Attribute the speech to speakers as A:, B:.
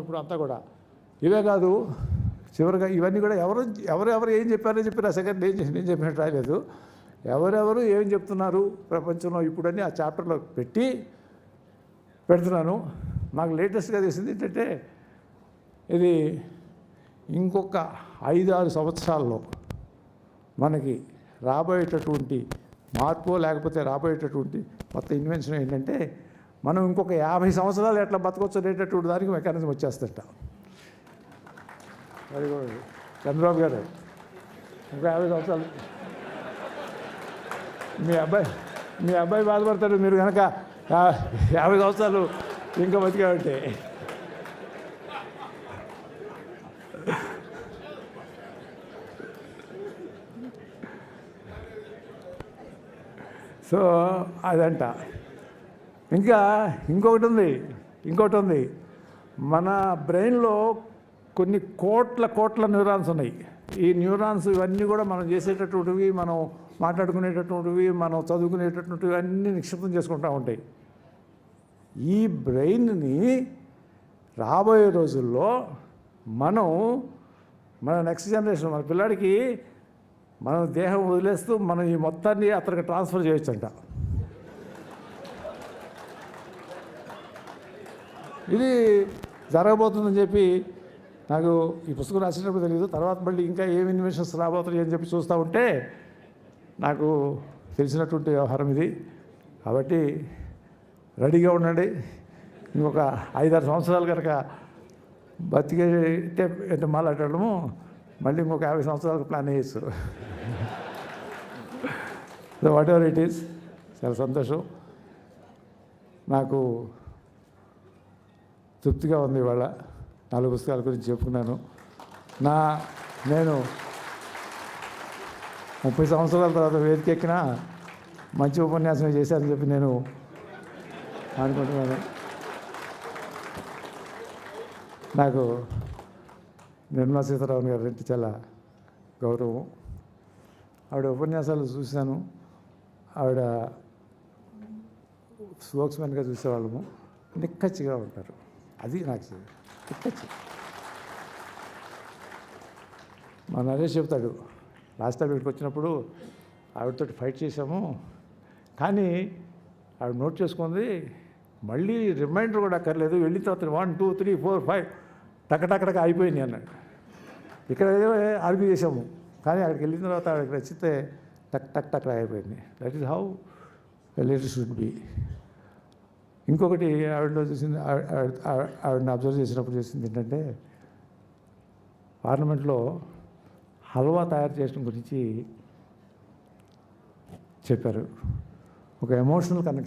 A: ఇప్పుడు అంతా కూడా. ఇవే కాదు, చివరిగా ఇవన్నీ కూడా ఎవరెవరు ఏం చెప్పారో చెప్పి రాశాక నేను చెప్పినట్టు రాయలేదు. ఎవరెవరు ఏం చెప్తున్నారు ప్రపంచంలో ఇప్పుడని ఆ చాప్టర్లో పెడుతున్నాను. నాకు లేటెస్ట్గా తెలిసింది ఏంటంటే, ఇది ఇంకొక 5-6 సంవత్సరాల్లో మనకి రాబోయేటటువంటి మార్పు, లేకపోతే రాబోయేటటువంటి కొత్త ఇన్వెన్షన్ ఏంటంటే, మనం ఇంకొక 50 సంవత్సరాలు ఎట్లా బతకొచ్చు అనేటటువంటి దానికి మెకానిజం వచ్చేస్తట. అది కూడా చంద్రబాబు గారు ఇంకా 50 సంవత్సరాలు మీ అబ్బాయి బాధపడతాడు మీరు కనుక 50 సంవత్సరాలు ఇంకా బతికామంటే. సో అదంట. ఇంకా ఇంకొకటి ఉంది. మన బ్రెయిన్లో కొన్ని కోట్ల న్యూరాన్స్ ఉన్నాయి. ఈ న్యూరాన్స్ ఇవన్నీ కూడా మనం చేసేటటువంటివి, మనం మాట్లాడుకునేటటువంటివి, మనం చదువుకునేటటువంటివి అన్నీ నిక్షిప్తం చేసుకుంటూ ఉంటాయి. ఈ బ్రెయిన్ని రాబోయే రోజుల్లో మన నెక్స్ట్ జనరేషన్, మన పిల్లాడికి మనం దేహం వదిలేస్తూ మనం ఈ మొత్తాన్ని అతనికి ట్రాన్స్ఫర్ చేయొచ్చంట. ఇది జరగబోతుందని చెప్పి నాకు ఈ పుస్తకం రాసేటప్పుడు తెలియదు. తర్వాత మళ్ళీ ఇంకా ఏమి ఇన్వెన్షన్స్ రాబోతున్నాయి అని చెప్పి చూస్తూ ఉంటే నాకు తెలిసినటువంటి వ్యవహారం ఇది. కాబట్టి రెడీగా ఉండండి. ఇంకొక 5-6 సంవత్సరాలు కనుక బతికే మాట్లాడము, మళ్ళీ ఇంకొక 50 సంవత్సరాలకు ప్లాన్ చేయొచ్చు. So what ever it is, చాలా సంతోషం. నాకు తృప్తిగా ఉంది. ఇవాళ 4 పుస్తకాల గురించి చెప్పుకున్నాను. నేను 30 సంవత్సరాల తర్వాత వేదికెక్కిన మంచి ఉపన్యాసం చేశానని చెప్పి నేను అనుకుంటున్నాను. నాకు నిర్మలా సీతారామన్ గారు అంటే చాలా గౌరవం. ఆవిడ ఉపన్యాసాలు చూశాను. ఆవిడ స్పోక్స్మెన్గా చూసేవాళ్ళము. నిక్కచ్చిగా ఉంటారు. అది నాకు నిక్కచ్చి. మా నరేష్ చెప్తాడు, లాస్ట్ టైం ఇక్కడికి వచ్చినప్పుడు ఆవిడతో ఫైట్ చేశాము, కానీ ఆవిడ నోట్ చేసుకుంది, మళ్ళీ రిమైండర్ కూడా అక్కర్లేదు, వెళ్ళిన తర్వాత 1 2 3 4 5 టకటకటక అయిపోయింది అన్నాడు. ఇక్కడ ఏదో ఆర్గ్యూ చేసాము, కానీ అక్కడికి వెళ్ళిన తర్వాత ఆవిడకి నచ్చితే టక్ అయిపోయింది. That is how leader should be. ఇంకొకటి ఆవిడలో చూసింది, ఆవిడని అబ్జర్వ్ చేసినప్పుడు చేసింది ఏంటంటే, పార్లమెంట్లో హల్వా తయారు చేయడం గురించి చెప్పారు. ఒక ఎమోషనల్ కనెక్షన్